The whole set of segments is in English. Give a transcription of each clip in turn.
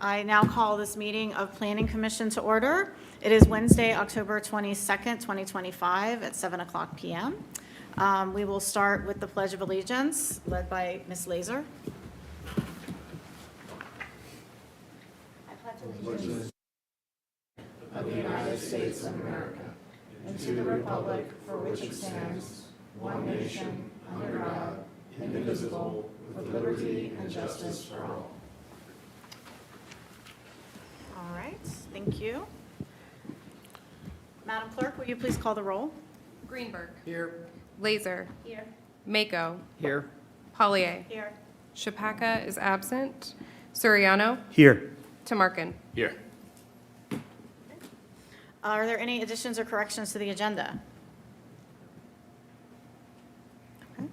I now call this meeting of Planning Commission to order. It is Wednesday, October 22nd, 2025 at 7 o'clock p.m. We will start with the Pledge of Allegiance led by Ms. Laser. I pledge allegiance of the United States of America and to the republic for which it stands, one nation, under God, indivisible, with liberty and justice for all. All right, thank you. Madam Clerk, will you please call the roll? Greenberg. Here. Laser. Here. Mako. Here. Pollier. Here. Shapaka is absent. Suriano. Here. Tamarkin. Here. Are there any additions or corrections to the agenda? Okay.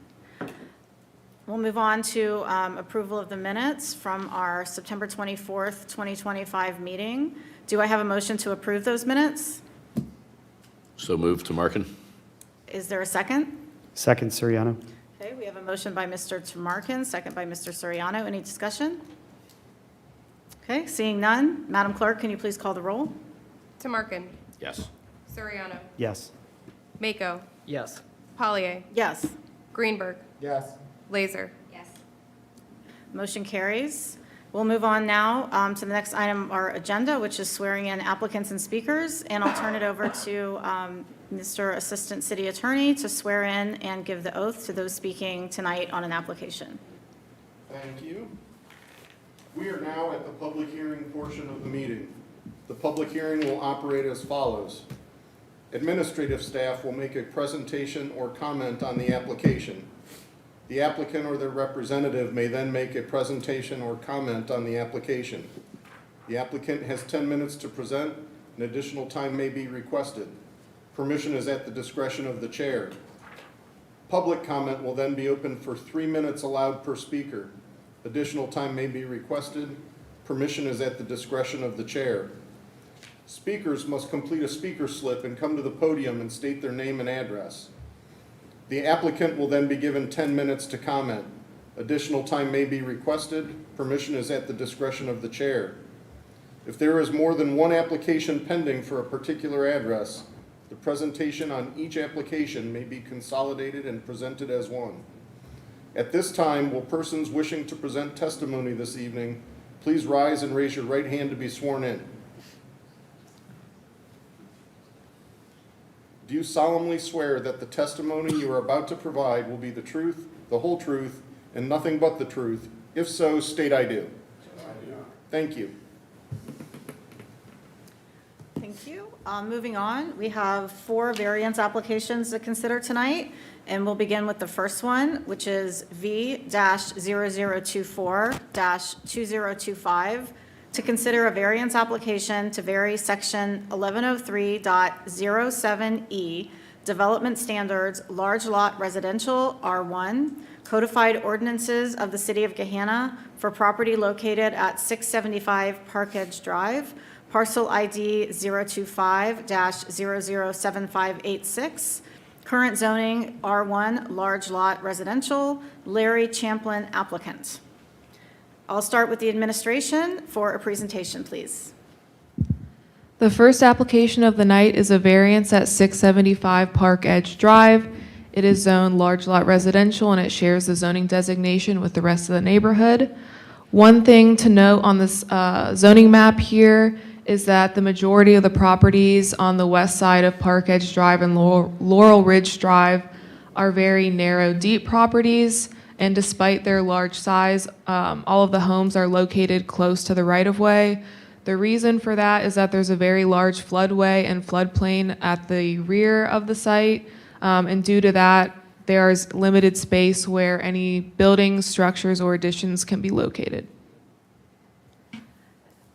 We'll move on to approval of the minutes from our September 24th, 2025 meeting. Do I have a motion to approve those minutes? So moved to Markin. Is there a second? Second, Suriano. Okay, we have a motion by Mr. Tamarkin, second by Mr. Suriano. Any discussion? Okay, seeing none. Madam Clerk, can you please call the roll? Tamarkin. Yes. Suriano. Yes. Mako. Yes. Pollier. Yes. Greenberg. Yes. Laser. Yes. Motion carries. We'll move on now to the next item of our agenda, which is swearing in applicants and speakers. And I'll turn it over to Mr. Assistant City Attorney to swear in and give the oath to those speaking tonight on an application. Thank you. We are now at the public hearing portion of the meeting. The public hearing will operate as follows. Administrative staff will make a presentation or comment on the application. The applicant or their representative may then make a presentation or comment on the application. The applicant has 10 minutes to present, and additional time may be requested. Permission is at the discretion of the chair. Public comment will then be open for 3 minutes allowed per speaker. Additional time may be requested. Permission is at the discretion of the chair. Speakers must complete a speaker slip and come to the podium and state their name and address. The applicant will then be given 10 minutes to comment. Additional time may be requested. Permission is at the discretion of the chair. If there is more than one application pending for a particular address, the presentation on each application may be consolidated and presented as one. At this time, will persons wishing to present testimony this evening please rise and raise your right hand to be sworn in. Do you solemnly swear that the testimony you are about to provide will be the truth, the whole truth, and nothing but the truth? If so, state I do. I do. Thank you. Thank you. Moving on, we have 4 variance applications to consider tonight, and we'll begin with the first one, which is V-0024-2025, to consider a variance application to vary section 1103.07E, Development Standards, Large Lot Residential, R1, Codified Ordinances of the City of Gahanna for property located at 675 Park Edge Drive, parcel ID 025-007586, current zoning R1, Large Lot Residential, Larry Champlin applicant. I'll start with the administration for a presentation, please. The first application of the night is a variance at 675 Park Edge Drive. It is zoned large lot residential and it shares the zoning designation with the rest of the neighborhood. One thing to note on this zoning map here is that the majority of the properties on the west side of Park Edge Drive and Laurel Ridge Drive are very narrow, deep properties. And despite their large size, all of the homes are located close to the right-of-way. The reason for that is that there's a very large floodway and floodplain at the rear of the site, and due to that, there's limited space where any buildings, structures, or additions can be located.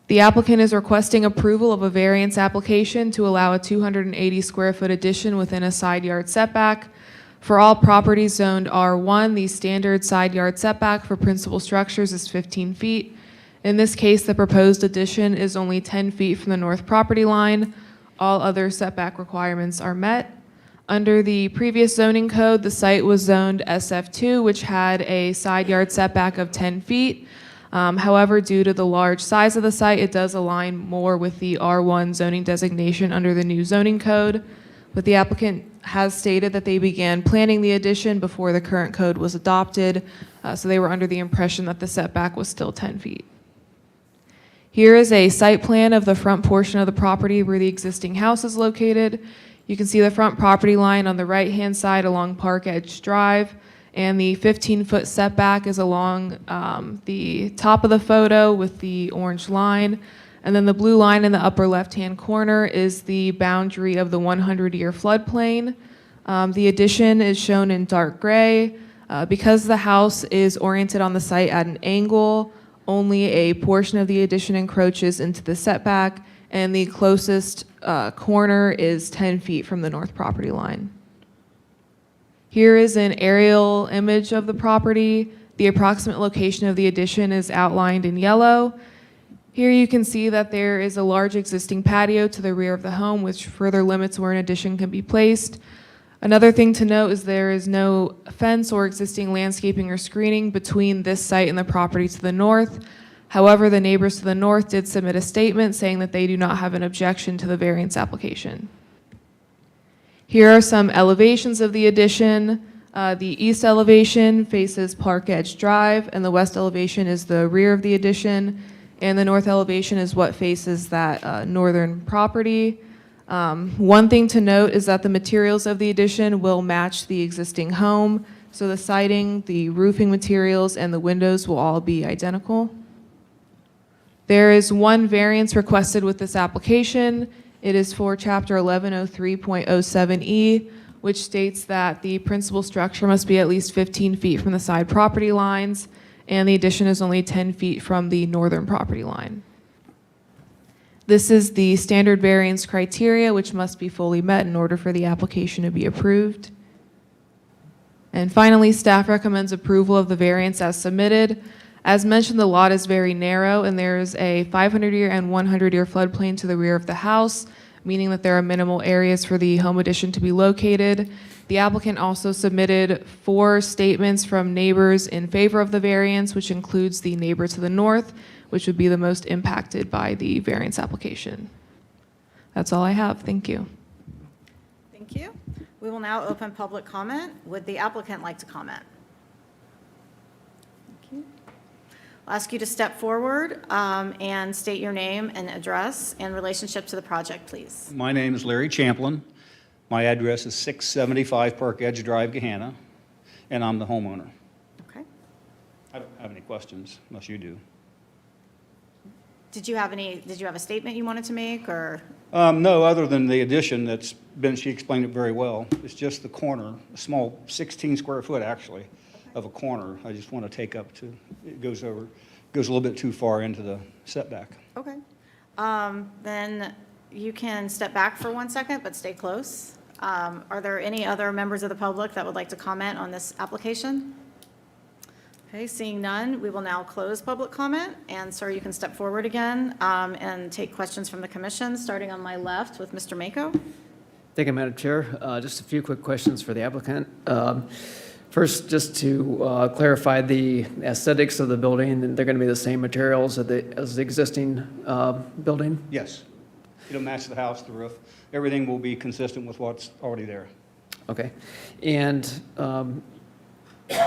The applicant is requesting approval of a variance application to allow a 280 square foot addition within a side yard setback. For all properties zoned R1, the standard side yard setback for principal structures is 15 feet. In this case, the proposed addition is only 10 feet from the north property line. All other setback requirements are met. Under the previous zoning code, the site was zoned SF2, which had a side yard setback of 10 feet. However, due to the large size of the site, it does align more with the R1 zoning designation under the new zoning code. But the applicant has stated that they began planning the addition before the current code was adopted, so they were under the impression that the setback was still 10 feet. Here is a site plan of the front portion of the property where the existing house is located. You can see the front property line on the right-hand side along Park Edge Drive, and the 15-foot setback is along the top of the photo with the orange line. And then the blue line in the upper left-hand corner is the boundary of the 100-year floodplain. The addition is shown in dark gray. Because the house is oriented on the site at an angle, only a portion of the addition encroaches into the setback, and the closest corner is 10 feet from the north property line. Here is an aerial image of the property. The approximate location of the addition is outlined in yellow. Here you can see that there is a large existing patio to the rear of the home, which further limits where an addition can be placed. Another thing to note is there is no fence or existing landscaping or screening between this site and the property to the north. However, the neighbors to the north did submit a statement saying that they do not have an objection to the variance application. Here are some elevations of the addition. The east elevation faces Park Edge Drive, and the west elevation is the rear of the addition, and the north elevation is what faces that northern property. One thing to note is that the materials of the addition will match the existing home, so the siding, the roofing materials, and the windows will all be identical. There is one variance requested with this application. It is for Chapter 1103.07E, which states that the principal structure must be at least 15 feet from the side property lines, and the addition is only 10 feet from the northern property line. This is the standard variance criteria, which must be fully met in order for the application to be approved. And finally, staff recommends approval of the variance as submitted. As mentioned, the lot is very narrow, and there is a 500-year and 100-year floodplain to the rear of the house, meaning that there are minimal areas for the home addition to be located. The applicant also submitted 4 statements from neighbors in favor of the variance, which includes the neighbor to the north, which would be the most impacted by the variance application. That's all I have. Thank you. Thank you. We will now open public comment. Would the applicant like to comment? Thank you. I'll ask you to step forward and state your name and address and relationship to the project, please. My name is Larry Champlin. My address is 675 Park Edge Drive, Gahanna, and I'm the homeowner. Okay. I don't have any questions, unless you do. Did you have a statement you wanted to make, or? No, other than the addition that's been, she explained it very well. It's just the corner, a small 16 square foot, actually, of a corner. I just want to take up to, it goes a little bit too far into the setback. Okay. Then you can step back for 1 second, but stay close. Are there any other members of the public that would like to comment on this application? Okay, seeing none, we will now close public comment. And sir, you can step forward again and take questions from the commission, starting on my left with Mr. Mako. Thank you, Madam Chair. Just a few quick questions for the applicant. First, just to clarify the aesthetics of the building, they're going to be the same materials as the existing building? Yes. It'll match the house, the roof. Everything will be consistent with what's already there. Okay. And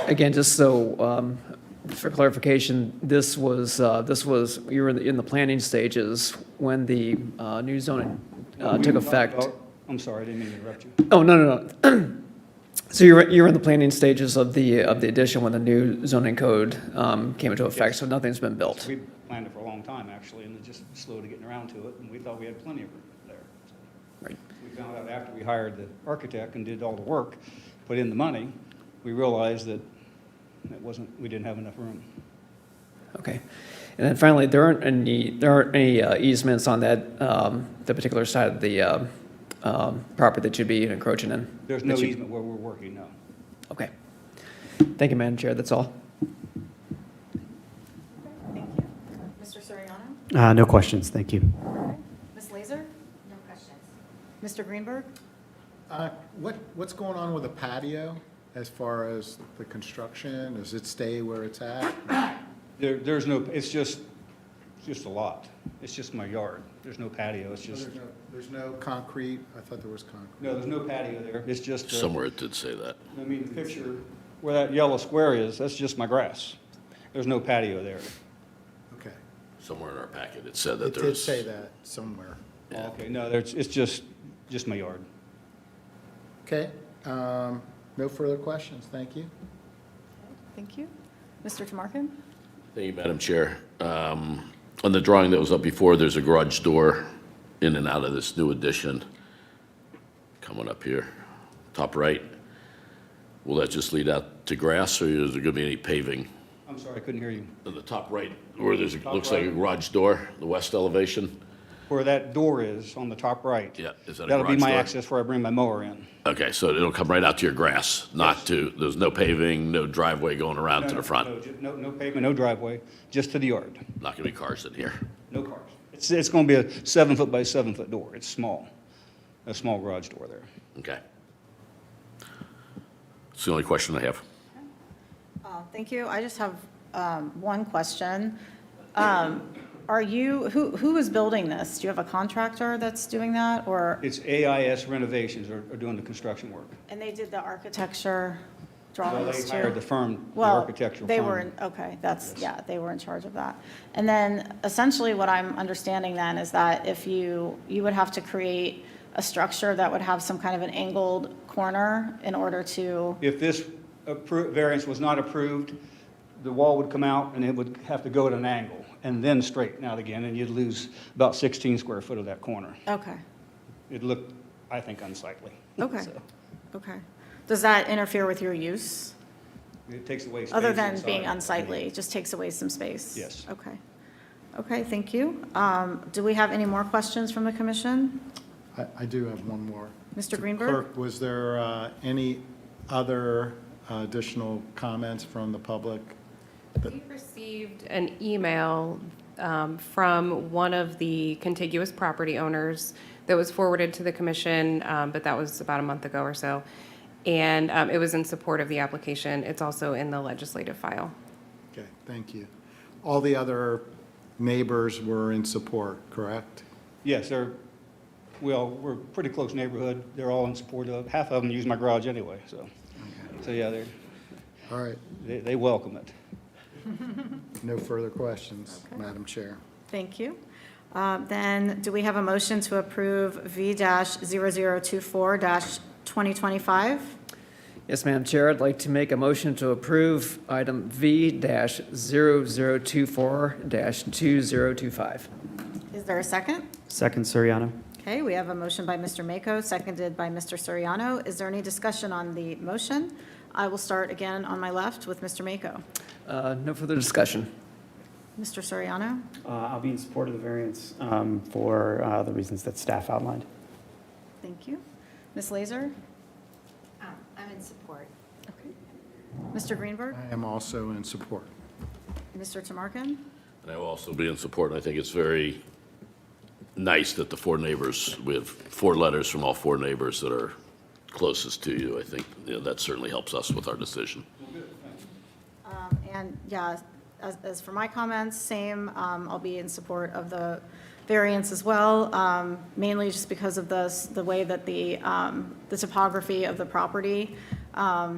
again, just so for clarification, this was you were in the planning stages when the new zoning took effect. I'm sorry, I didn't mean to interrupt you. Oh, no. So you're in the planning stages of the addition when the new zoning code came into effect, Yes. so nothing's been built. We planned it for a long time, actually, and it just slowed to getting around to it, and we thought we had plenty of room there. Right. We found out after we hired the architect and did all the work, put in the money, we realized that we didn't have enough room. Okay. And then finally, there aren't any easements on that the particular side of the property that you'd be encroaching in? There's no easement where we're working, no. Okay. Thank you, Madam Chair. That's all. Thank you. Mr. Soriano? No questions, thank you. Okay. Ms. Laser? No questions. Mr. Greenberg? What's going on with the patio as far as the construction? Does it stay where it's at? There's no, it's just a lot. It's just my yard. There's no patio. It's just, There's no concrete? I thought there was concrete. no, there's no patio there. It's just, Somewhere it did say that. I mean, the picture where that yellow square is, that's just my grass. There's no patio there. Okay. Somewhere in our packet, it said that It there did was. say that somewhere. Yeah. Okay, no, there's, it's just my yard. Okay, no further questions. Thank you. Thank you. Mr. Tamarkin? Thank you, Madam Chair. On the drawing that was up before, there's a garage door in and out of this new addition. Coming up here, top right. Will that just lead out to grass, or is there going to be any paving? I'm sorry, I couldn't hear you. On the top right, where there's, Top looks like a right. garage door, the west elevation? Where that door is on the top right. Yeah, is that a That'll be garage my door? access where I bring my mower in. Okay, so it'll come right out to your grass, not to, there's no paving, no driveway going around to the front? No pavement, no driveway, just to the yard. Not going to be cars in here? No cars. It's going to be a 7-foot by 7-foot door. It's small, a small garage door there. Okay. That's the only question I have. Thank you. I just have one question. Who is building this? Do you have a contractor that's doing that, or? It's AIS Renovations are doing the construction work. And they did the architecture Well, drawings they too? hired the firm, the Well, architectural they firm. were, okay, that's, Yes. yeah, they were in charge of that. And then essentially what I'm understanding then is that if you would have to create a structure that would have some kind of an angled corner in order to, If this variance was not approved, the wall would come out and it would have to go at an angle and then straighten out again, and you'd lose about 16 square foot of that corner. okay, It'd look, I think, unsightly. okay, So, okay. Does that interfere with your use? It takes away space Other than inside. being unsightly, it just takes away some space? Yes. Okay. Okay, thank you. Do we have any more questions from the commission? I do have one more. Mr. Greenberg? Clerk, was there any other additional comments from the public? We received an email from one of the contiguous property owners that was forwarded to the commission, but that was about a month ago or so. And it was in support of the application. It's also in the legislative file. Okay, thank you. All the other neighbors were in support, correct? Yes, we're a pretty close neighborhood. They're all in support of, half of them use my garage anyway, so yeah, All right, they welcome it. no further questions, Madam Chair. Thank you. Then, do we have a motion to approve V-0024-2025? Yes, Madam Chair, I'd like to make a motion to approve item V-0024-2025. Is there a second? Second, Suriano. Okay, we have a motion by Mr. Mako, seconded by Mr. Suriano. Is there any discussion on the motion? I will start again on my left with Mr. Mako. No further discussion. Mr. Suriano? I'll be in support of the variance for the reasons that staff outlined. Thank you. Ms. Laser? I'm in support. Okay. Mr. Greenberg? I am also in support. Mr. Tamarkin? And I will also be in support. I think it's very nice that the four neighbors, we have 4 letters from all 4 neighbors that are closest to you. I think that certainly helps us with our decision. And yeah, as for my comments, same, I'll be in support of the variance as well, mainly just because of the way that the topography of the property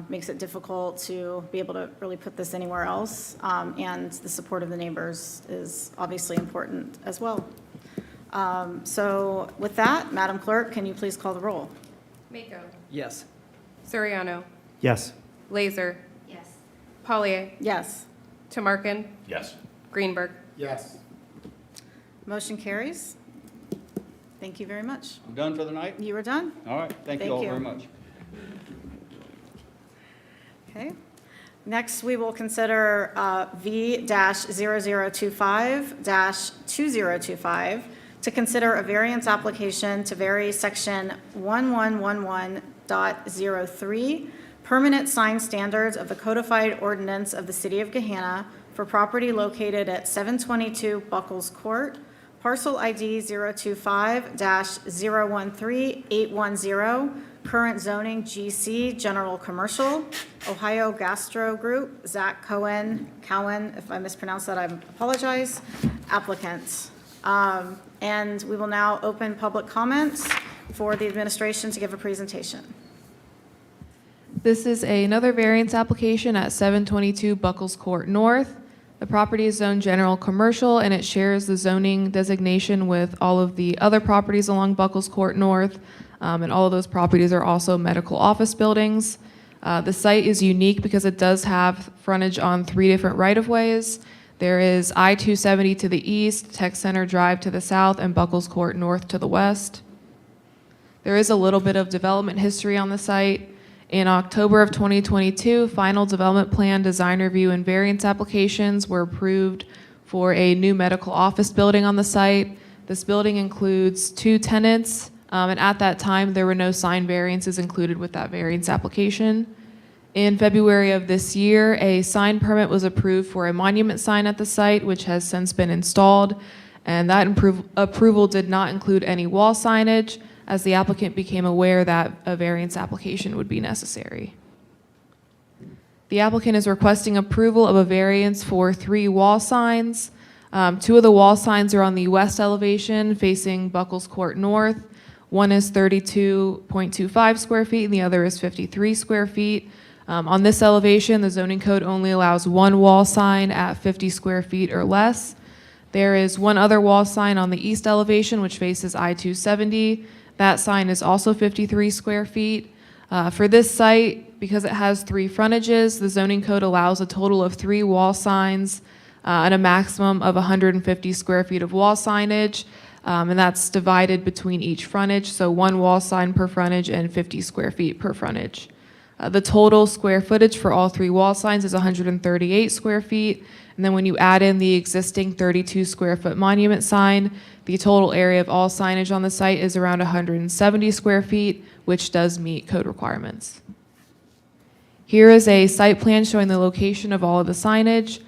makes it difficult to be able to really put this anywhere else. And the support of the neighbors is obviously important as well. So with that, Madam Clerk, can you please call the roll? Mako. Yes. Suriano. Yes. Laser. Yes. Pollyea. Yes. Tamarkin. Yes. Greenberg. Yes. Motion carries. Thank you very much. I'm done for the night? You are done? All right, thank you Thank all you. very much. Okay. Next, we will consider V-0025-2025 to consider a variance application to vary section 1111.03, permanent sign standards of the codified ordinance of the city of Gahanna for property located at 722 Buckles Court, parcel ID 025-013810, Current zoning, GC, general commercial. Ohio Gastro Group, Zach Cohen, if I mispronounced that, I apologize, applicant. And we will now open public comments for the administration to give a presentation. This is another variance application at 722 Buckles Court North. The property is zoned general commercial, and it shares the zoning designation with all of the other properties along Buckles Court North, and all of those properties are also medical office buildings. The site is unique because it does have frontage on 3 different right-of-ways. There is I-270 to the east, Tech Center Drive to the south, and Buckles Court North to the west. There is a little bit of development history on the site. In October of 2022, final development plan, design review, and variance applications were approved for a new medical office building on the site. This building includes 2 tenants, and at that time, there were no sign variances included with that variance application. In February of this year, a sign permit was approved for a monument sign at the site, which has since been installed, and that approval did not include any wall signage, as the applicant became aware that a variance application would be necessary. The applicant is requesting approval of a variance for 3 wall signs. 2 of the wall signs are on the west elevation facing Buckles Court North. One is 32.25 square feet and the other is 53 square feet. On this elevation, the zoning code only allows 1 wall sign at 50 square feet or less. There is 1 other wall sign on the east elevation, which faces I-270. That sign is also 53 square feet. For this site, because it has 3 frontages, the zoning code allows a total of 3 wall signs and a maximum of 150 square feet of wall signage, and that's divided between each frontage, so 1 wall sign per frontage and 50 square feet per frontage. The total square footage for all 3 wall signs is 138 square feet, and then when you add in the existing 32 square foot monument sign, the total area of all signage on the site is around 170 square feet, which does meet code requirements. Here is a site plan showing the location of all of the signage.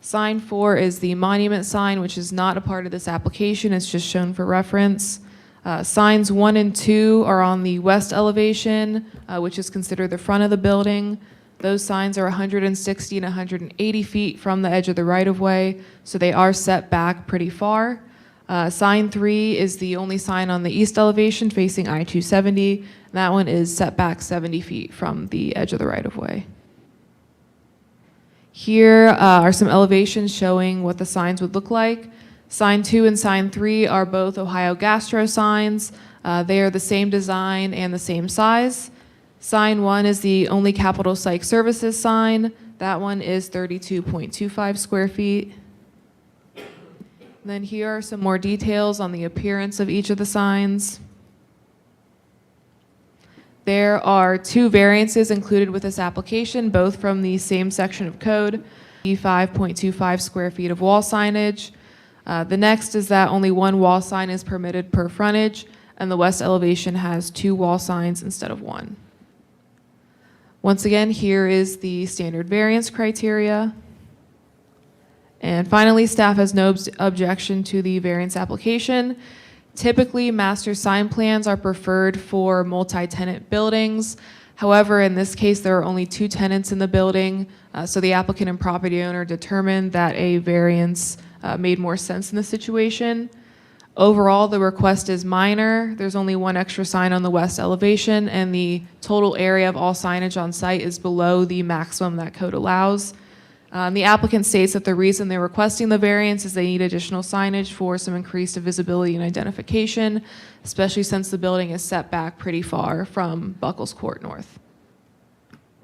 Sign 4 is the monument sign, which is not a part of this application, it's just shown for reference. Signs 1 and 2 are on the west elevation, which is considered the front of the building. Those signs are 160 and 180 feet from the edge of the right-of-way, so they are set back pretty far. Sign 3 is the only sign on the east elevation facing I-270. That one is set back 70 feet from the edge of the right-of-way. Here are some elevations showing what the signs would look like. Sign 2 and sign 3 are both Ohio Gastro signs. They are the same design and the same size. Sign 1 is the only Capital Psych Services sign. That one is 32.25 square feet. And then here are some more details on the appearance of each of the signs. There are 2 variances included with this application, both from the same section of code, 5.25 square feet of wall signage. The next is that only 1 wall sign is permitted per frontage, and the west elevation has 2 wall signs instead of 1. Once again, here is the standard variance criteria. And finally, staff has no objection to the variance application. Typically, master sign plans are preferred for multi-tenant buildings. However, in this case, there are only 2 tenants in the building, so the applicant and property owner determined that a variance made more sense in the situation. Overall, the request is minor. There's only 1 extra sign on the west elevation, and the total area of all signage on site is below the maximum that code allows. The applicant states that the reason they're requesting the variance is they need additional signage for some increased visibility and identification, especially since the building is set back pretty far from Buckles Court North.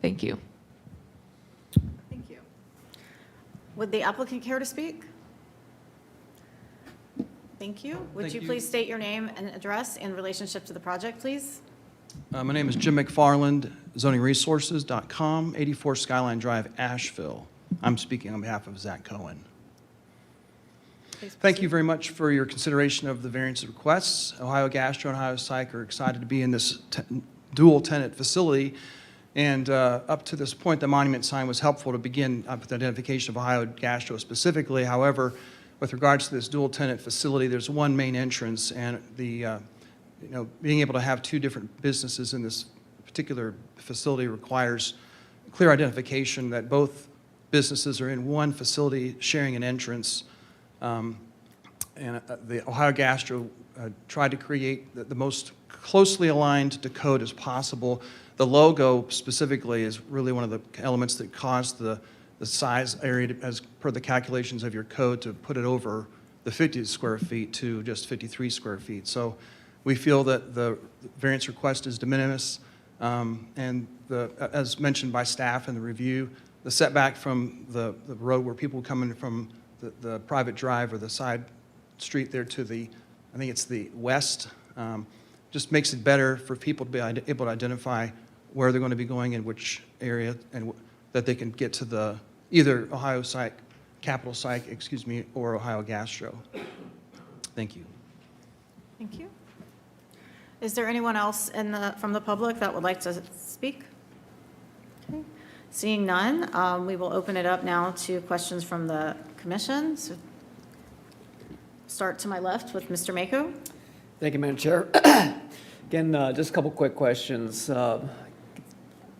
Thank you. Thank you. Would the applicant care to speak? Thank you. Would you please state your name and address in relationship to the project, please? My name is Jim McFarland, zoningresources.com, 84 Skyline Drive, Asheville. I'm speaking on behalf of Zach Cohen. Thank you very much for your consideration of the variance requests. Ohio Gastro and Ohio Psych are excited to be in this dual tenant facility. And up to this point, the monument sign was helpful to begin with the identification of Ohio Gastro specifically. However, with regards to this dual tenant facility, there's 1 main entrance, and the being able to have 2 different businesses in this particular facility requires clear identification that both businesses are in one facility sharing an entrance. And the Ohio Gastro tried to create the most closely aligned to code as possible. The logo specifically is really one of the elements that caused the size area, as per the calculations of your code, to put it over the 50 square feet to just 53 square feet. So we feel that the variance request is de minimis, and as mentioned by staff in the review, the setback from the road where people come in from the private drive or the side street there to the, I think it's the west, just makes it better for people to be able to identify where they're going to be going in which area, and that they can get to the either Ohio Psych, Capital Psych, excuse me, or Ohio Gastro. Thank you. Thank you. Is there anyone else from the public that would like to speak? Okay. Seeing none, we will open it up now to questions from the commission. So start to my left with Mr. Mako. Thank you, Madam Chair. Again, just a couple quick questions,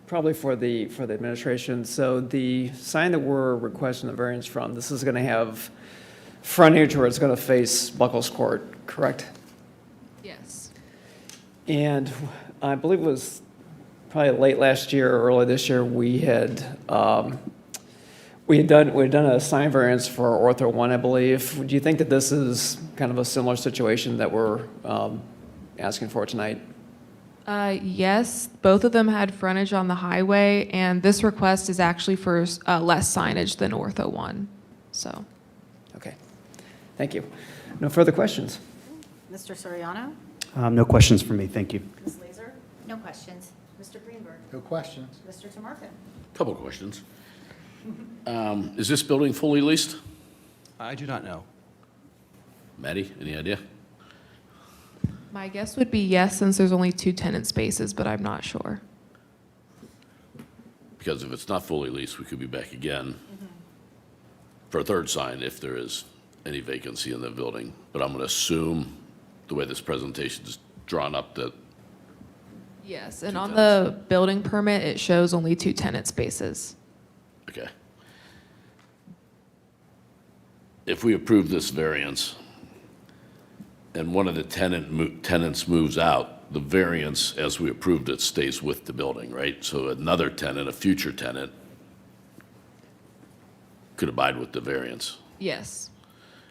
probably for the administration. So the sign that we're requesting the variance from, this is going to have frontage where it's going to face Buckles Court, correct? Yes. And I believe it was probably late last year or early this year, we had done a sign variance for Ortho 1, I believe. Do you think that this is kind of a similar situation that we're asking for tonight? Yes, both of them had frontage on the highway, and this request is actually for less signage than Ortho 1, so. Okay, thank you. No further questions? Mr. Soriano? No questions for me, thank you. Ms. Laser? No questions. Mr. Greenberg? No questions. Mr. Tamarkin? Couple of questions. Is this building fully leased? I do not know. Maddie, any idea? My guess would be yes, since there's only 2 tenant spaces, but I'm not sure. Because if it's not fully leased, we could be back again for a third sign if there is any vacancy in the building. But I'm going to assume, the way this presentation is drawn up, that Yes, and 2 on tenants. the building permit, it shows only 2 tenant spaces. Okay. If we approve this variance and one of the tenants moves out, the variance, as we approved it, stays with the building, right? So another tenant, a future tenant, could abide with the variance. Yes.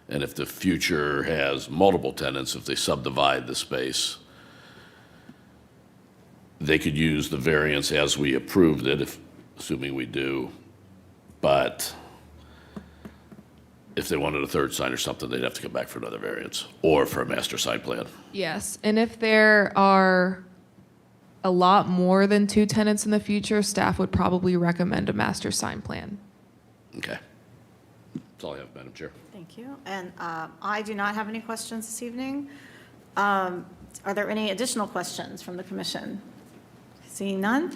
And if the future has multiple tenants, if they subdivide the space, they could use the variance as we approved it, assuming we do. But if they wanted a third sign or something, they'd have to come back for another variance or for a master sign plan. Yes, and if there are a lot more than 2 tenants in the future, staff would probably recommend a master sign plan. Okay. That's all I have, Madam Chair. Thank you. And I do not have any questions this evening. Are there any additional questions from the commission? Seeing none,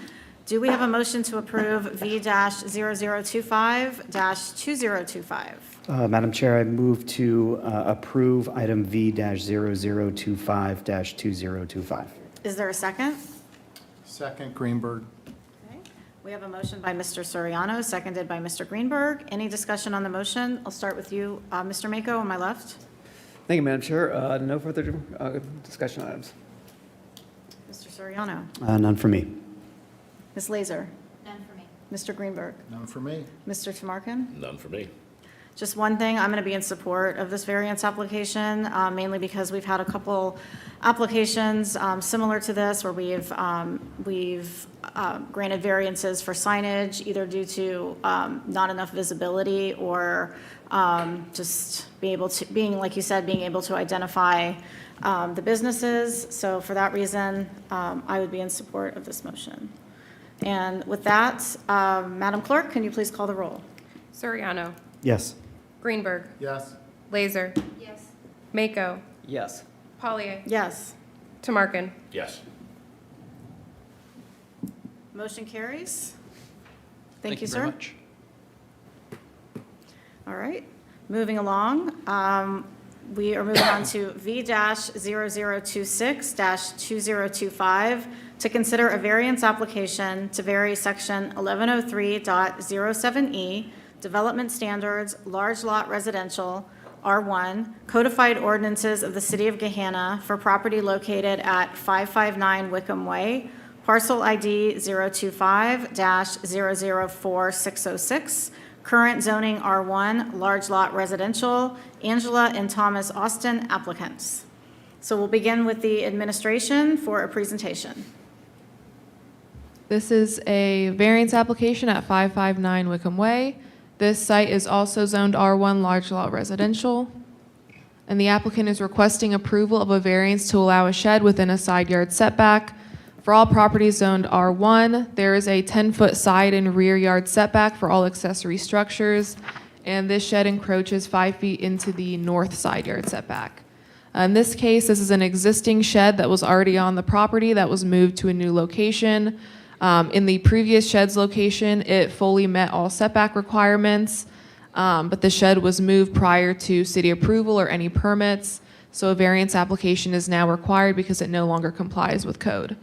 do we have a motion to approve V-0025-2025? Madam Chair, I move to approve item V-0025-2025. Is there a second? Second, Greenberg. Okay. We have a motion by Mr. Soriano, seconded by Mr. Greenberg. Any discussion on the motion? I'll start with you, Mr. Mako, on my left. Thank you, Madam Chair. No further discussion items. Mr. Soriano. None for me. Ms. Laser. None for me. Mr. Greenberg. None for me. Mr. Tamarkin. None for me. Just one thing, I'm going to be in support of this variance application, mainly because we've had a couple applications similar to this where we've granted variances for signage, either due to not enough visibility or just being, like you said, being able to identify the businesses. So for that reason, I would be in support of this motion. And with that, Madam Clerk, can you please call the roll? Soriano, Yes. Greenberg, Yes. Laser, Yes. Mako, Yes. Pollyea, Yes. Tamarkin. Yes. Motion carries. Thank you, very sir. much. All right, moving along. We are moving on to V-0026-2025, to consider a variance application to vary Section 1103.07E, Development Standards, Large Lot Residential, R1, Codified Ordinances of the City of Gahanna for property located at 559 Wickham Way, parcel ID 025-004606, current zoning R1, Large Lot Residential, Angela and Thomas Austin applicants. So we'll begin with the administration for a presentation. This is a variance application at 559 Wickham Way. This site is also zoned R1 Large Lot Residential, and the applicant is requesting approval of a variance to allow a shed within a side yard setback. For all properties zoned R1, there is a 10-foot side and rear yard setback for all accessory structures, and this shed encroaches 5 feet into the north side yard setback. In this case, this is an existing shed that was already on the property that was moved to a new location. In the previous shed's location, it fully met all setback requirements, but the shed was moved prior to city approval or any permits, so a variance application is now required because it no longer complies with code.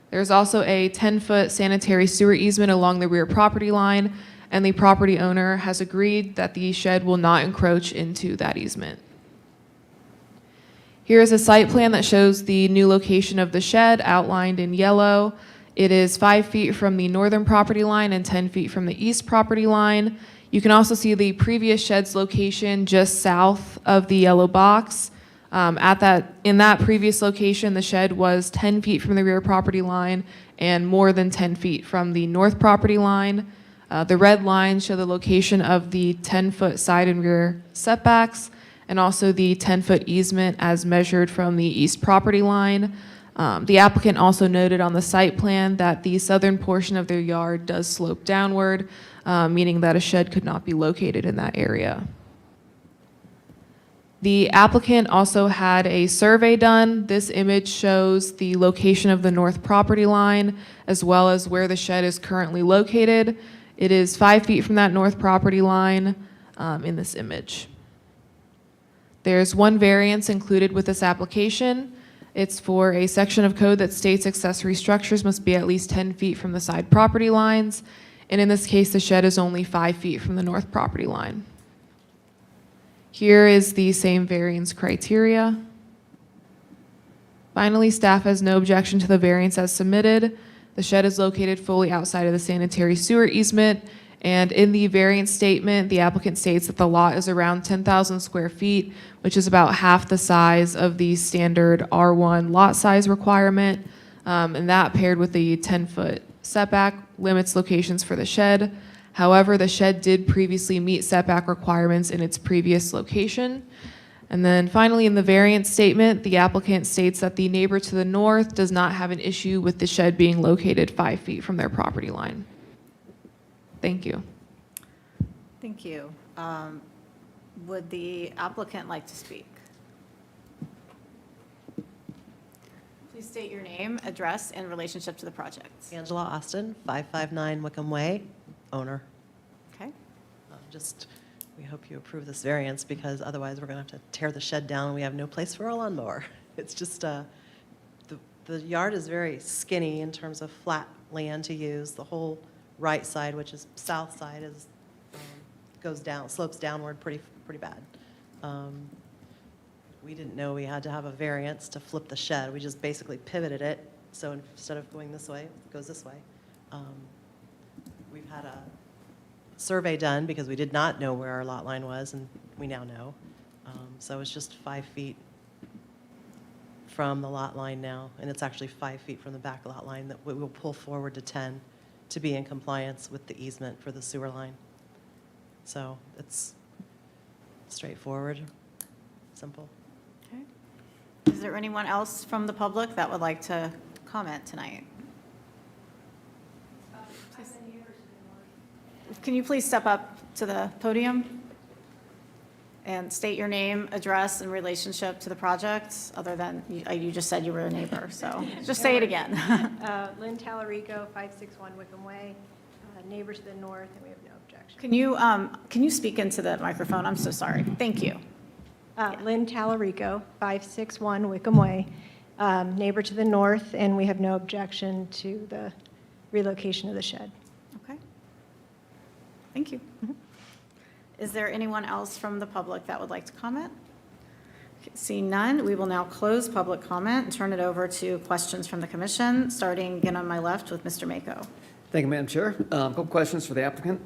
There's also a 10-foot sanitary sewer easement along the rear property line, and the property owner has agreed that the shed will not encroach into that easement. Here is a site plan that shows the new location of the shed outlined in yellow. It is 5 feet from the northern property line and 10 feet from the east property line. You can also see the previous shed's location just south of the yellow box. In that previous location, the shed was 10 feet from the rear property line and more than 10 feet from the north property line. The red lines show the location of the 10-foot side and rear setbacks and also the 10-foot easement as measured from the east property line. The applicant also noted on the site plan that the southern portion of their yard does slope downward, meaning that a shed could not be located in that area. The applicant also had a survey done. This image shows the location of the north property line as well as where the shed is currently located. It is 5 feet from that north property line in this image. There's one variance included with this application. It's for a section of code that states accessory structures must be at least 10 feet from the side property lines. And in this case, the shed is only 5 feet from the north property line. Here is the same variance criteria. Finally, staff has no objection to the variance as submitted. The shed is located fully outside of the sanitary sewer easement, and in the variance statement, the applicant states that the lot is around 10,000 square feet, which is about half the size of the standard R1 lot size requirement, and that paired with the 10-foot setback limits locations for the shed. However, the shed did previously meet setback requirements in its previous location. And then finally, in the variance statement, the applicant states that the neighbor to the north does not have an issue with the shed being located 5 feet from their property line. Thank you. Thank you. Would the applicant like to speak? Please state your name, address, and relationship to the project. Angela Austin, 559 Wickham Way, owner. Okay. We hope you approve this variance because otherwise we're going to have to tear the shed down and we have no place for a lawnmower. It's just, the yard is very skinny in terms of flat land to use. The whole right side, which is south side, is slopes downward pretty bad. We didn't know we had to have a variance to flip the shed. We just basically pivoted it. So instead of going this way, it goes this way. We've had a survey done because we did not know where our lot line was, and we now know. So it's just 5 feet from the lot line now, and it's actually 5 feet from the back lot line that we will pull forward to 10 to be in compliance with the easement for the sewer line. So it's straightforward, simple. Okay. Is there anyone else from the public that would like to comment tonight? Can you please step up to the podium and state your name, address, and relationship to the project, other than, you just said you were a neighbor, so just say it again. Lynn Tallarico, 561 Wickham Way, neighbor to the north, and we have no objection. Can you speak into the microphone? I'm so sorry. Thank you. Lynn Tallarico, 561 Wickham Way, neighbor to the north, and we have no objection to the relocation of the shed. Okay. Thank you. Is there anyone else from the public that would like to comment? Seeing none, we will now close public comment and turn it over to questions from the commission, starting again on my left with Mr. Mako. Thank you, Madam Chair. A couple questions for the applicant.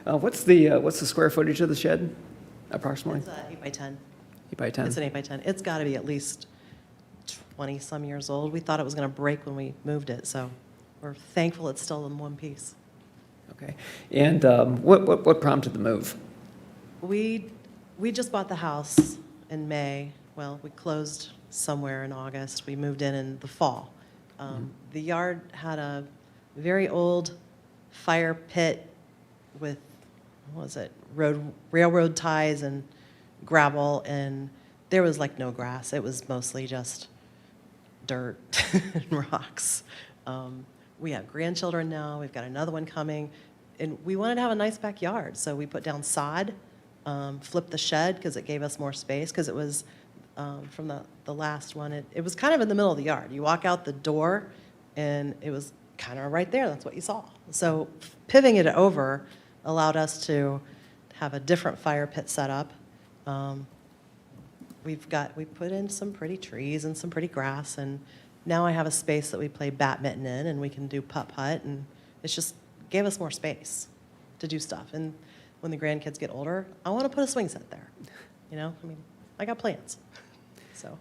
What's the square footage of the shed, approximately? It's 8 by 10. 8 by 10? It's an 8 by 10. It's got to be at least 20-some years old. We thought it was going to break when we moved it, so we're thankful it's still in one piece. Okay. And what prompted the move? We just bought the house in May. Well, we closed somewhere in August. We moved in the fall. The yard had a very old fire pit with, what was it, railroad ties and gravel, and there was like no grass. It was mostly just dirt and rocks. We have grandchildren now. We've got another one coming. And we wanted to have a nice backyard, so we put down sod, flipped the shed because it gave us more space, because it was, from the last one, it was kind of in the middle of the yard. You walk out the door, and it was kind of right there. That's what you saw. So pivoting it over allowed us to have a different fire pit set up. We put in some pretty trees and some pretty grass, and now I have a space that we play badminton in, and we can do putt-putt, and it's just gave us more space to do stuff. And when the grandkids get older, I want to put a swing set there. You know, I mean, I got plans. So.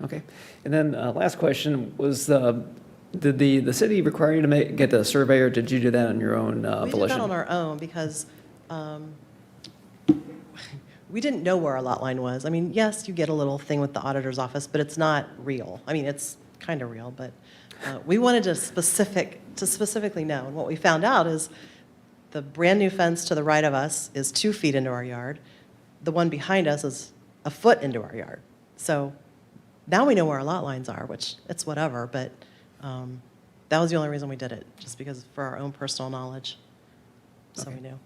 Okay. And then last question was, did the city require you to get the surveyor, or did you do that on your own We volition? did that on our own because we didn't know where our lot line was. I mean, yes, you get a little thing with the auditor's office, but it's not real. I mean, it's kind of real, but we wanted to specifically know. And what we found out is the brand-new fence to the right of us is 2 feet into our yard. The one behind us is a foot into our yard. So now we know where our lot lines are, which it's whatever, but that was the only reason we did it, just because for our own personal knowledge. So we knew.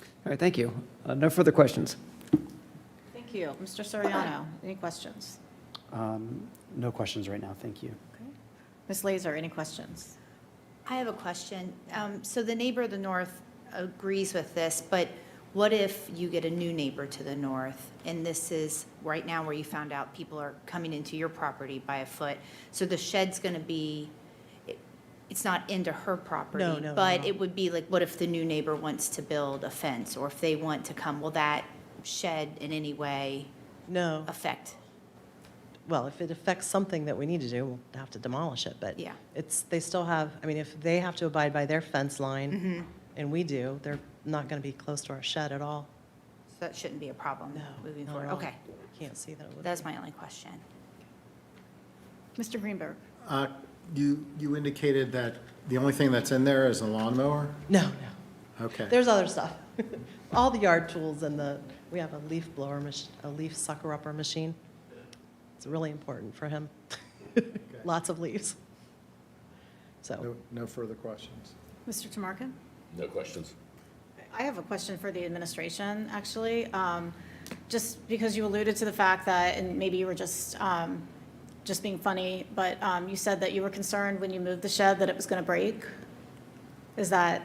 All right, thank you. No further questions. Thank you. Mr. Soriano, any questions? No questions right now, thank you. Okay. Ms. Laser, any questions? I have a question. So the neighbor to the north agrees with this, but what if you get a new neighbor to the north? And this is right now where you found out people are coming into your property by a foot. So the shed's going to be, it's not into her property. No, but no. it would be like, what if the new neighbor wants to build a fence? Or if they want to come, will that shed in any way No. affect? Well, if it affects something that we need to do, we'll have to demolish it, but Yeah. they still have, I mean, if they have to abide by their fence line, and we do, they're not going to be close to our shed at all. So that shouldn't be a problem No, moving not forward? at all. Okay, Can't see that it would. that's my only question. Mr. Greenberg? You indicated that the only thing that's in there is a lawnmower? No, no. Okay. There's other stuff. All the yard tools and we have a leaf blower, a leaf sucker upper machine. It's really important for him. Lots of leaves. So, No further questions. Mr. Tamarkin? No questions. I have a question for the administration, actually. Just because you alluded to the fact that, and maybe you were just being funny, but you said that you were concerned when you moved the shed that it was going to break. Is that?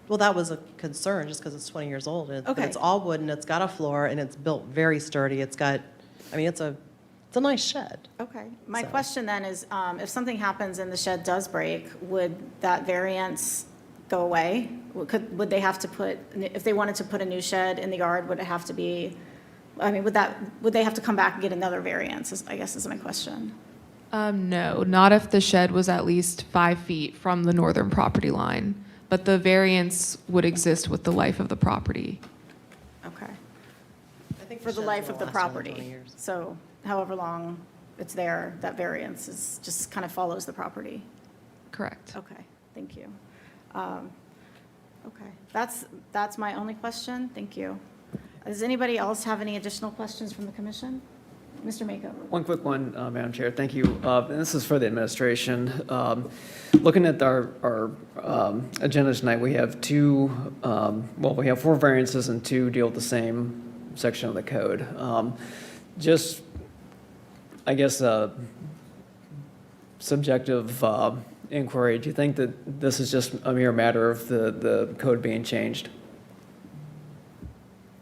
well, that was a concern just because it's 20 years old. But Okay. it's all wood and it's got a floor and it's built very sturdy. It's got, I mean, it's a nice shed. Okay. My So- question then is, if something happens and the shed does break, would that variance go away? Would they have to put, if they wanted to put a new shed in the yard, would it have to be, I mean, would they have to come back and get another variance, I guess is my question. No, not if the shed was at least 5 feet from the northern property line, but the variance would exist with the life of the property. Okay. I think For the shed's life gonna of the last another property. 20 years. So however long it's there, that variance is, just kind of follows the property. Correct. Okay, thank you. Okay, that's my only question. Thank you. Does anybody else have any additional questions from the commission? Mr. Mako? One quick one, Madam Chair, thank you. And this is for the administration. Looking at our agenda tonight, we have we have 4 variances and 2 deal with the same section of the code. I guess, subjective inquiry, do you think that this is just a mere matter of the code being changed?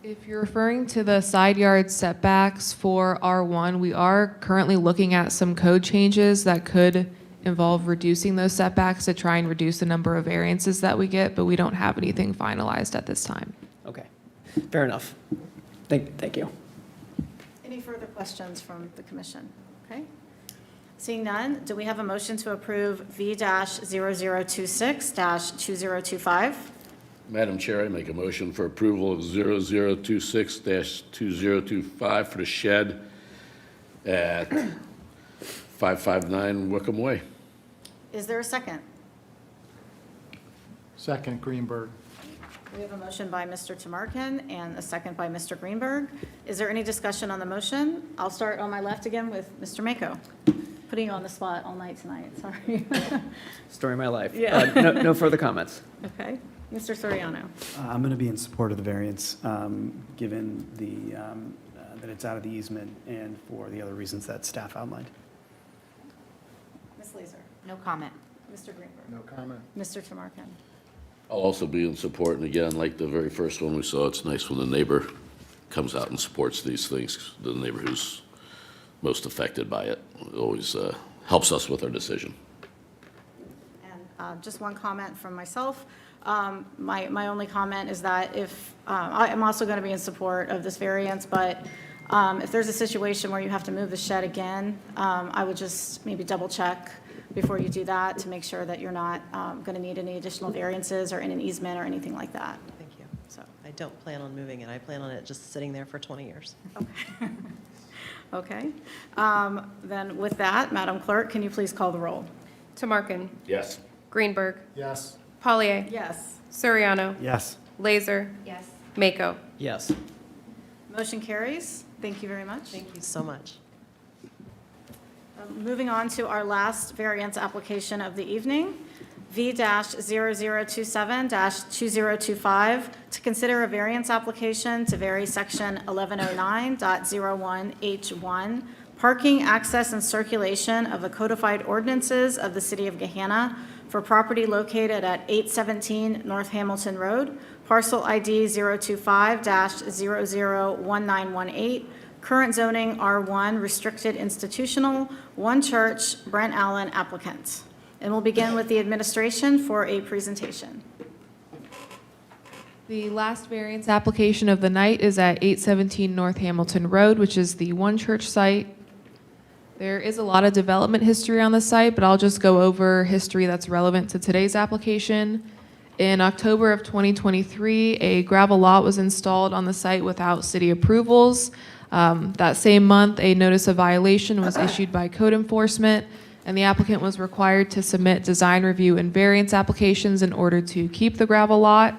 If you're referring to the side yard setbacks for R1, we are currently looking at some code changes that could involve reducing those setbacks to try and reduce the number of variances that we get, but we don't have anything finalized at this time. Okay, fair enough. Thank you. Any further questions from the commission? Okay. Seeing none, do we have a motion to approve V-0026-2025? Madam Chair, I make a motion for approval of 0026-2025 for the shed at 559 Wickham Way. Is there a second? Second, Greenberg. We have a motion by Mr. Tamarkin and a second by Mr. Greenberg. Is there any discussion on the motion? I'll start on my left again with Mr. Mako. Putting you on the spot all night tonight, sorry. Story of my life. Yeah. No further comments. Okay. Mr. Soriano. I'm going to be in support of the variance, given that it's out of the easement and for the other reasons that staff outlined. Ms. Laser. No comment. Mr. Greenberg. No comment. Mr. Tamarkin. I'll also be in support, and again, like the very first one we saw, it's nice when the neighbor comes out and supports these things, the neighbor who's most affected by it. It always helps us with our decision. And just one comment from myself. My only comment is that if, I'm also going to be in support of this variance, but if there's a situation where you have to move the shed again, I would just maybe double check before you do that to make sure that you're not going to need any additional variances or in an easement or anything like that. Thank you. So, I don't plan on moving it. I plan on it just sitting there for 20 years. okay. Then with that, Madam Clerk, can you please call the roll? Tamarkin, Yes. Greenberg, Yes. Pollyea, Yes. Soriano, Yes. Laser, Yes. Mako. Yes. Motion carries. Thank you very much. Thank you so much. Moving on to our last variance application of the evening, V-0027-2025, to consider a variance application to vary section 1109.01H1, parking, access, and circulation of the codified ordinances of the city of Gahanna for property located at 817 North Hamilton Road, parcel ID 025-001918, current zoning R1, restricted institutional, one church, Brent Allen applicant. And we'll begin with the administration for a presentation. The last variance application of the night is at 817 North Hamilton Road, which is the One Church site. There is a lot of development history on the site, but I'll just go over history that's relevant to today's application. In October of 2023, a gravel lot was installed on the site without city approvals. That same month, a notice of violation was issued by code enforcement, and the applicant was required to submit design review and variance applications in order to keep the gravel lot.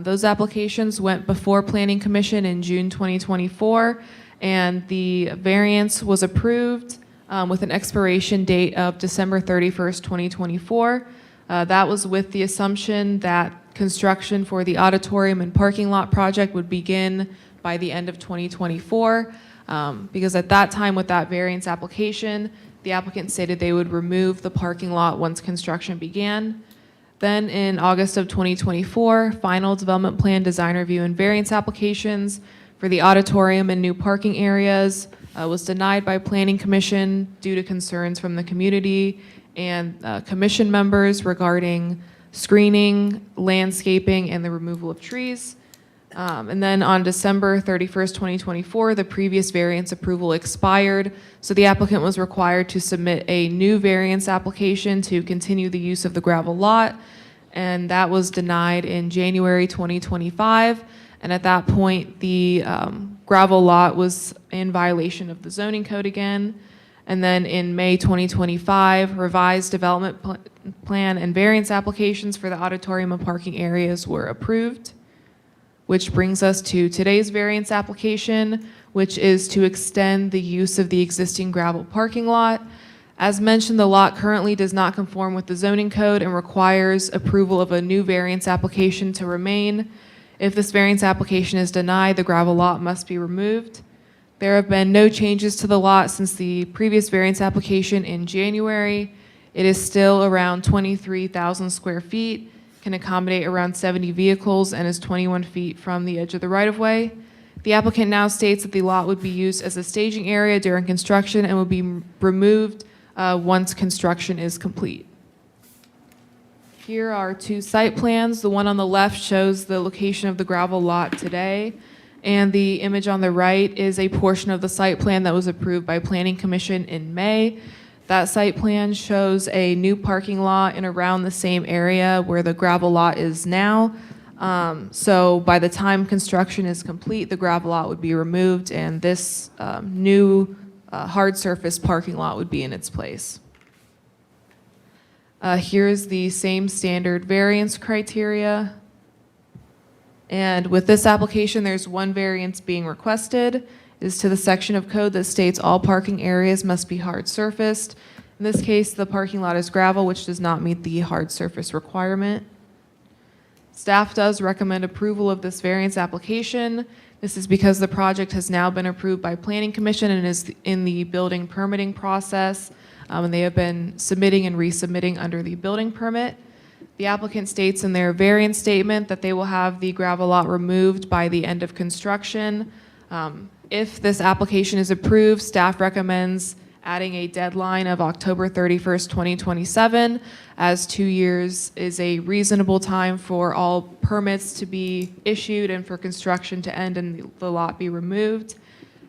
Those applications went before Planning Commission in June 2024, and the variance was approved with an expiration date of December 31st, 2024. That was with the assumption that construction for the auditorium and parking lot project would begin by the end of 2024, because at that time with that variance application, the applicant stated they would remove the parking lot once construction began. Then in August of 2024, final development plan, design review, and variance applications for the auditorium and new parking areas was denied by Planning Commission due to concerns from the community and commission members regarding screening, landscaping, and the removal of trees. And then on December 31st, 2024, the previous variance approval expired, so the applicant was required to submit a new variance application to continue the use of the gravel lot, and that was denied in January 2025. And at that point, the gravel lot was in violation of the zoning code again. And then in May 2025, revised development plan and variance applications for the auditorium and parking areas were approved, which brings us to today's variance application, which is to extend the use of the existing gravel parking lot. As mentioned, the lot currently does not conform with the zoning code and requires approval of a new variance application to remain. If this variance application is denied, the gravel lot must be removed. There have been no changes to the lot since the previous variance application in January. It is still around 23,000 square feet, can accommodate around 70 vehicles, and is 21 feet from the edge of the right-of-way. The applicant now states that the lot would be used as a staging area during construction and will be removed once construction is complete. Here are two site plans. The one on the left shows the location of the gravel lot today, and the image on the right is a portion of the site plan that was approved by Planning Commission in May. That site plan shows a new parking lot in around the same area where the gravel lot is now. So by the time construction is complete, the gravel lot would be removed, and this new hard surface parking lot would be in its place. Here's the same standard variance criteria. And with this application, there's one variance being requested. It is to the section of code that states all parking areas must be hard surfaced. In this case, the parking lot is gravel, which does not meet the hard surface requirement. Staff does recommend approval of this variance application. This is because the project has now been approved by Planning Commission and is in the building permitting process, and they have been submitting and resubmitting under the building permit. The applicant states in their variance statement that they will have the gravel lot removed by the end of construction. If this application is approved, staff recommends adding a deadline of October 31st, 2027, as 2 years is a reasonable time for all permits to be issued and for construction to end and the lot be removed.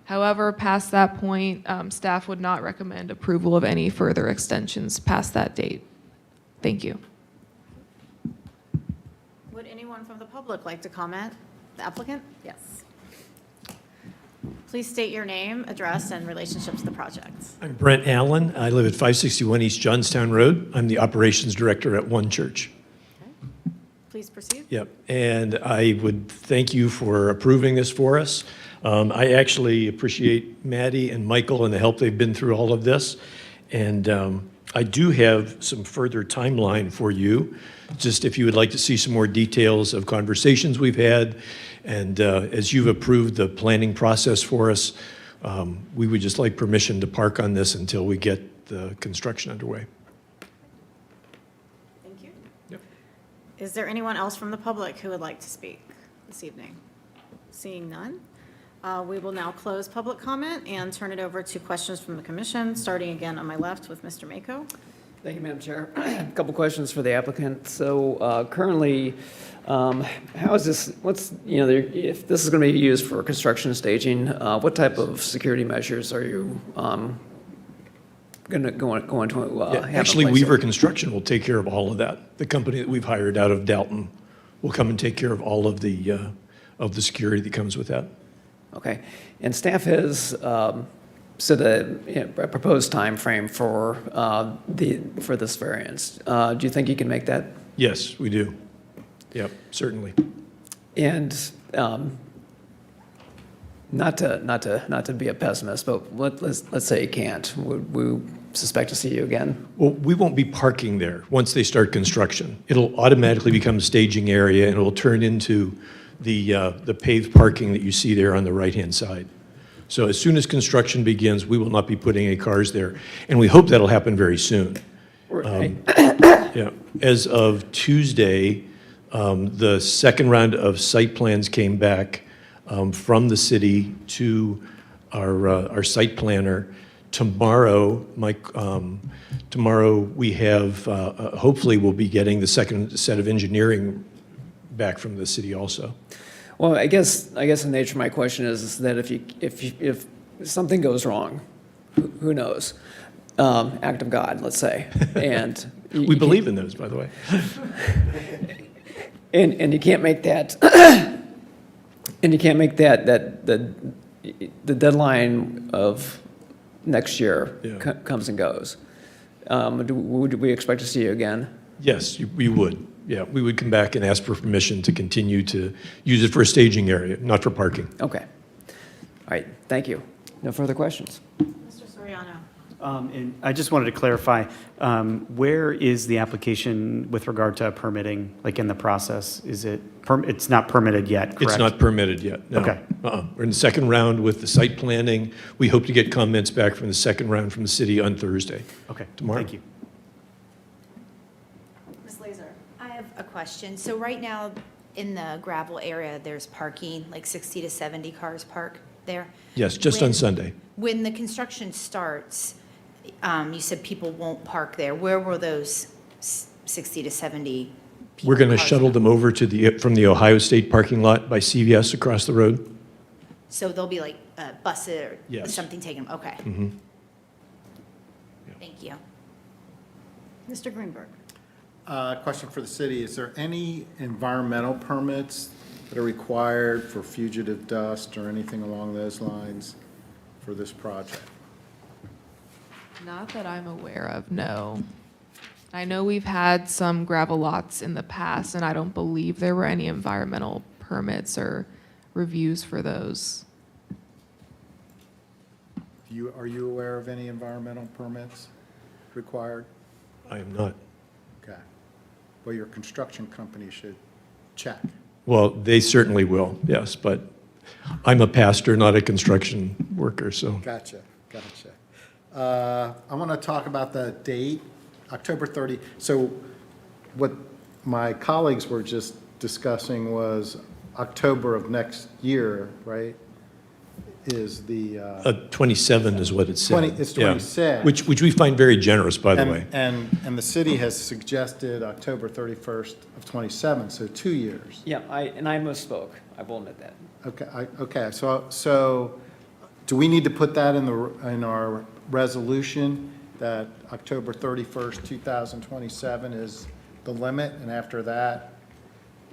However, past that point, staff would not recommend approval of any further extensions past that date. Thank you. Would anyone from the public like to comment? The applicant? Yes. Please state your name, address, and relationship to the project. I'm Brent Allen. I live at 561 East Johnstown Road. I'm the operations director at One Church. Please proceed. Yep, and I would thank you for approving this for us. I actually appreciate Maddie and Michael and the help they've been through all of this. And I do have some further timeline for you, just if you would like to see some more details of conversations we've had. And as you've approved the planning process for us, we would just like permission to park on this until we get the construction underway. Thank you. Yep. Is there anyone else from the public who would like to speak this evening? Seeing none, we will now close public comment and turn it over to questions from the commission, starting again on my left with Mr. Mako. Thank you, Madam Chair. A couple questions for the applicant. So currently, how is this, if this is going to be used for construction staging, what type of security measures are you going to have in Actually, place Weaver here? Construction will take care of all of that. The company that we've hired out of Dalton will come and take care of all of the security that comes with that. Okay. And staff has set a proposed time frame for this variance. Do you think you can make that? Yes, we do. Yep, certainly. And not to be a pessimist, but let's say you can't. Would we suspect to see you again? Well, we won't be parking there once they start construction. It'll automatically become a staging area, and it will turn into the paved parking that you see there on the right-hand side. So as soon as construction begins, we will not be putting any cars there, and we hope that'll happen very soon. Right. Yeah. As of Tuesday, the second round of site plans came back from the city to our site planner. Tomorrow, tomorrow we have, hopefully we'll be getting the second set of engineering back from the city also. Well, I guess the nature of my question is that if something goes wrong, who knows? Act of God, let's say, and we believe in those, by the way. and you can't make that, the deadline of next year comes and goes. Would we expect to see you again? Yes, we would. Yeah, we would come back and ask for permission to continue to use it for a staging area, not for parking. Okay. All right, thank you. No further questions. Mr. Soriano. And I just wanted to clarify, where is the application with regard to permitting, like in the process? Is it, it's not permitted yet, correct? It's not permitted yet, no. Okay. We're in the second round with the site planning. We hope to get comments back from the second round from the city on Thursday. Okay, Tomorrow. thank you. Ms. Laser? I have a question. So right now, in the gravel area, there's parking, like 60 to 70 cars park there? Yes, just on When- Sunday. When the construction starts, you said people won't park there. Where will those 60 to 70 people? We're going to cars shuttle go? them over to from the Ohio State parking lot by CVS across the road. So there'll be like a bus or Yes. something taking them? Okay. Mhm. Thank you. Mr. Greenberg? Question for the city, is there any environmental permits that are required for fugitive dust or anything along those lines for this project? Not that I'm aware of, no. I know we've had some gravel lots in the past, and I don't believe there were any environmental permits or reviews for those. Are you aware of any environmental permits required? I am not. Okay. Well, your construction company should check. Well, they certainly will, yes, but I'm a pastor, not a construction worker, so. Gotcha. I want to talk about the date, October 30. So what my colleagues were just discussing was October of next year, right? Is the, 27 is what it said. It's Yeah. 26. Which we find very generous, by the way. and the city has suggested October 31st of 27, so 2 years. Yeah, I misspoke. I will admit that. Okay, so do we need to put that in our resolution, that October 31st, 2027 is the limit, and after that?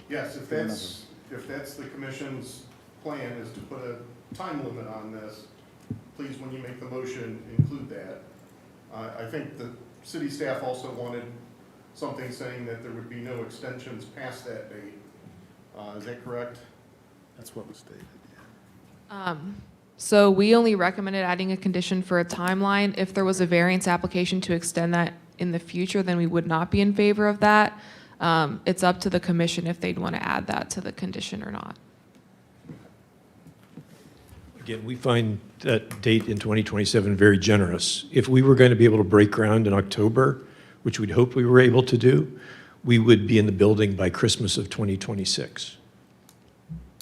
Yes, if that's the commission's plan, is to put a time limit on this, please, when you make the motion, include that. I think the city staff also wanted something saying that there would be no extensions past that date. Is that correct? That's what was stated. So we only recommended adding a condition for a timeline. If there was a variance application to extend that in the future, then we would not be in favor of that. It's up to the commission if they'd want to add that to the condition or not. Again, we find that date in 2027 very generous. If we were going to be able to break ground in October, which we'd hope we were able to do, we would be in the building by Christmas of 2026.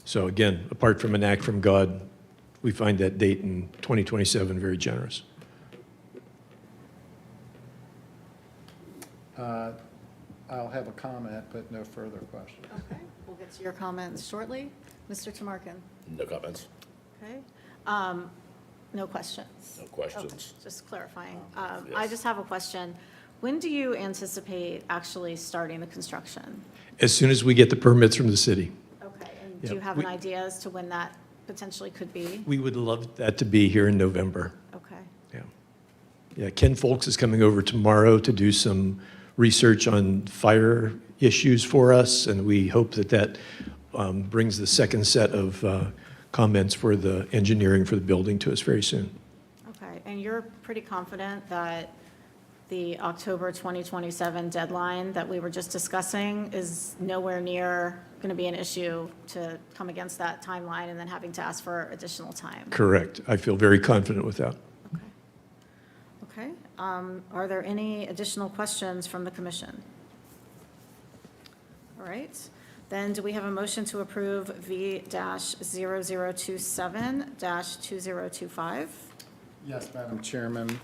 So again, apart from an act from God, we find that date in 2027 very generous. I'll have a comment, but no further questions. Okay, we'll get to your comments shortly. Mr. Tamarkin? No comments? Okay. No questions? No questions. Okay, just clarifying. I Yes. just have a question. When do you anticipate actually starting the construction? As soon as we get the permits from the city. Okay, and do Yeah, you have we- an idea as to when that potentially could be? We would love that to be here in November. Okay, Yeah. Yeah, Ken Folks is coming over tomorrow to do some research on fire issues for us, and we hope that that brings the second set of comments for the engineering for the building to us very soon. okay. And you're pretty confident that the October 2027 deadline that we were just discussing is nowhere near going to be an issue to come against that timeline and then having to ask for additional time? Correct. I feel very confident with that. Okay. Are there any additional questions from the commission? All right. Then do we have a motion to approve V-0027-2025? Yes, Madam Chairman,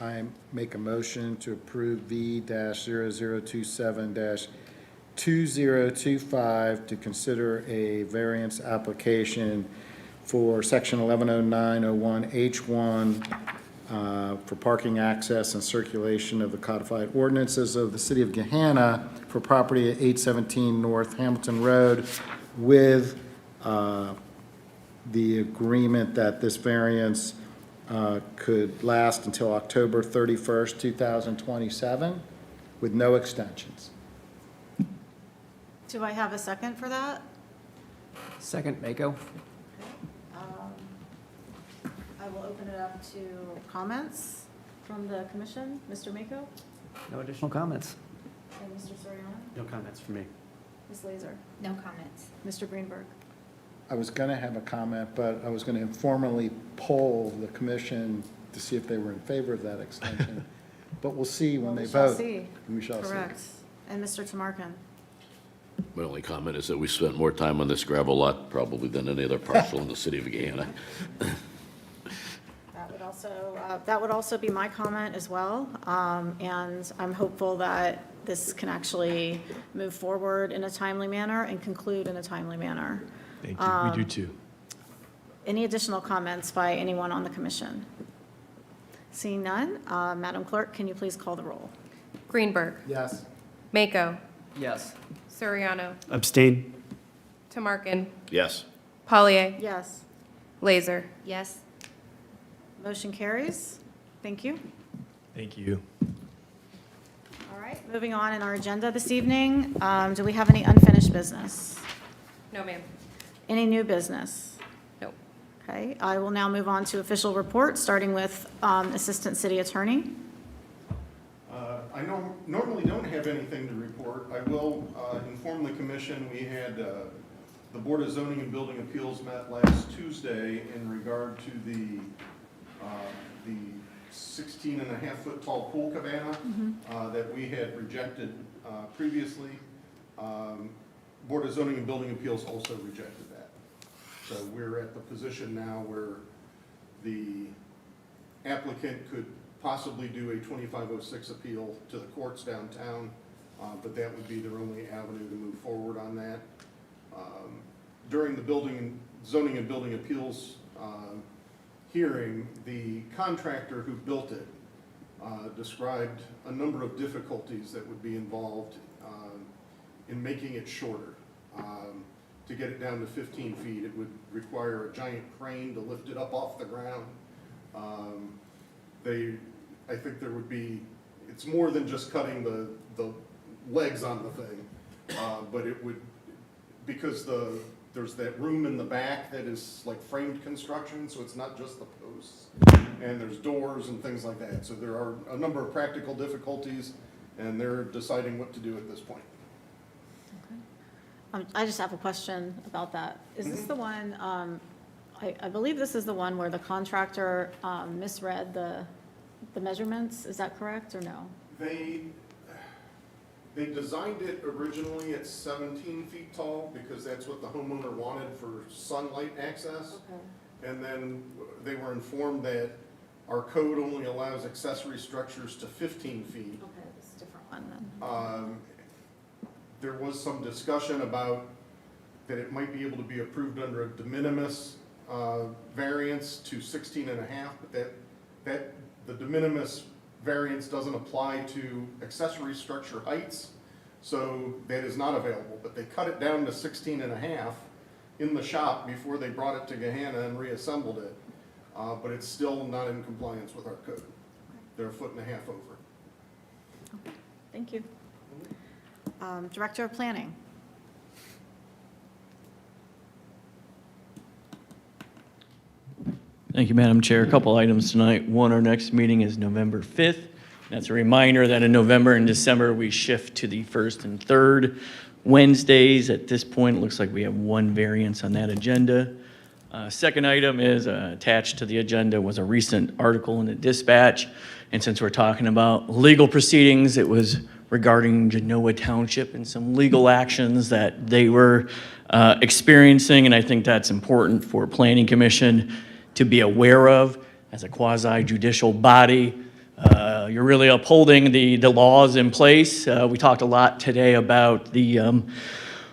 I make a motion to approve V-0027-2025 to consider a variance application for Section 110901H1 for parking access and circulation of the codified ordinances of the City of Gahanna for property at 817 North Hamilton Road with the agreement that this variance could last until October 31st, 2027, with no extensions. Do I have a second for that? Second, Mako. I will open it up to comments. from the commission? Mr. Mako No additional comments. and Mr. Soriano? No comments from me. Ms. Laser? No comments. Mr. Greenberg? I was going to have a comment, but I was going to informally poll the commission to see if they were in favor of that extension. But we'll see when they We shall vote. see. We shall see. Correct. And Mr. Tamarkin? My only comment is that we spent more time on this gravel lot probably than any other parcel in the city of Gahanna. That would also be my comment as well. And I'm hopeful that this can actually move forward in a timely manner and conclude in a timely manner. Thank you. We do too. Any additional comments by anyone on the commission? Seeing none, Madam Clerk, can you please call the roll? Greenberg, Yes. Mako, Yes. Soriano, Abstain? Tamarkin, Yes. Pollyea, Yes. Laser. Yes. Motion carries. Thank you. Thank you. All right, moving on in our agenda this evening, do we have any unfinished business? No, ma'am. Any new business? Nope. Okay, I will now move on to official reports, starting with Assistant City Attorney. I normally don't have anything to report. I will inform the commission, we had, the Board of Zoning and Building Appeals met last Tuesday in regard to the 16.5-foot tall pool cabana that we had rejected previously. Board of Zoning and Building Appeals also rejected that. So we're at the position now where the applicant could possibly do a 2506 appeal to the courts downtown, but that would be their only avenue to move forward on that. During the Zoning and Building Appeals hearing, the contractor who built it described a number of difficulties that would be involved in making it shorter. To get it down to 15 feet, it would require a giant crane to lift it up off the ground. I think there would be, it's more than just cutting the legs on the thing, but it would, because there's that room in the back that is like framed construction, so it's not just the posts, and there's doors and things like that. So there are a number of practical difficulties, and they're deciding what to do at this point. I just have a question about that. Is this the one, I believe this is the one where the contractor misread the measurements, is that correct, or no? They designed it originally at 17 feet tall because that's what the homeowner wanted for sunlight access. Okay. And then they were informed that our code only allows accessory structures to 15 feet. Okay, this is a different one then. There was some discussion about that it might be able to be approved under a de minimis variance to 16.5, but that the de minimis variance doesn't apply to accessory structure heights, so that is not available. But they cut it down to 16.5 in the shop before they brought it to Gahanna and reassembled it, but it's still not in compliance with our code. They're 1.5 feet over. Okay, thank you. Director of Planning. Thank you, Madam Chair. A couple items tonight. One, our next meeting is November 5th. That's a reminder that in November and December, we shift to the first and third Wednesdays. At this point, it looks like we have one variance on that agenda. Second item is attached to the agenda was a recent article in the Dispatch. And since we're talking about legal proceedings, it was regarding Genoa Township and some legal actions that they were experiencing. And I think that's important for Planning Commission to be aware of as a quasi-judicial body. You're really upholding the laws in place. We talked a lot today about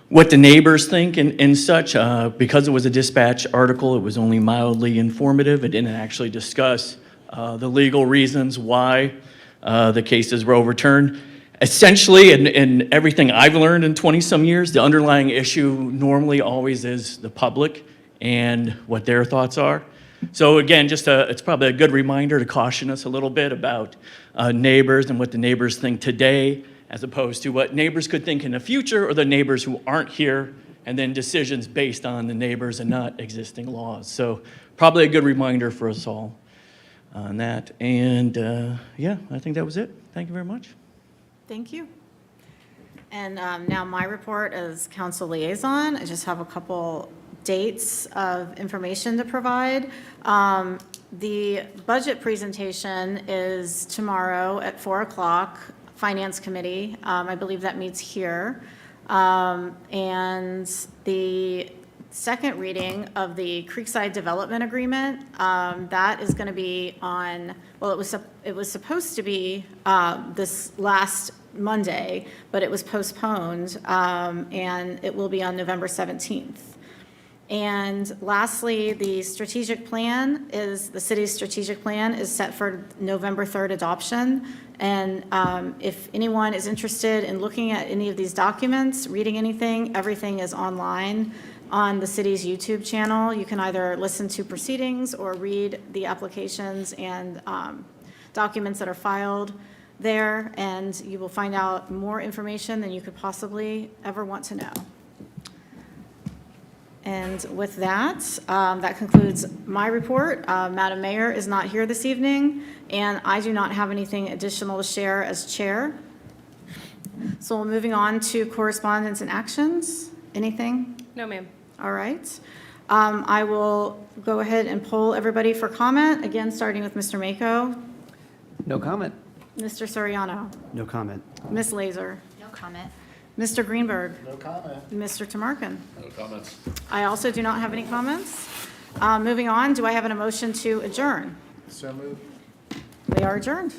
what the neighbors think and such. Because it was a Dispatch article, it was only mildly informative. It didn't actually discuss the legal reasons why the cases were overturned. Essentially, in everything I've learned in 20-some years, the underlying issue normally always is the public and what their thoughts are. So again, it's probably a good reminder to caution us a little bit about neighbors and what the neighbors think today, as opposed to what neighbors could think in the future, or the neighbors who aren't here, and then decisions based on the neighbors and not existing laws. So probably a good reminder for us all. on that. And yeah, I think that was it. Thank you very much. Thank you. And now my report as council liaison. I just have a couple dates of information to provide. The budget presentation is tomorrow at 4 o'clock, Finance Committee. I believe that meets here. And the second reading of the Creekside Development Agreement, that is going to be on, well, it was supposed to be this last Monday, but it was postponed, and it will be on November 17th. And lastly, the strategic plan is, the city's strategic plan is set for November 3rd adoption. And if anyone is interested in looking at any of these documents, reading anything, everything is online on the city's YouTube channel. You can either listen to proceedings or read the applications and documents that are filed there, and you will find out more information than you could possibly ever want to know. And with that, that concludes my report. Madam Mayor is not here this evening, and I do not have anything additional to share as chair. So we're moving on to correspondence and actions. Anything? No, ma'am. All right. I will go ahead and poll everybody for comment, again, starting with Mr. Mako, No comment. Mr. Soriano, No comment. Ms. Laser, No comment. Mr. Greenberg, No comment. Mr. Tamarkin. No comments. I also do not have any comments. Moving on, do I have a motion to adjourn? So moved. We are adjourned.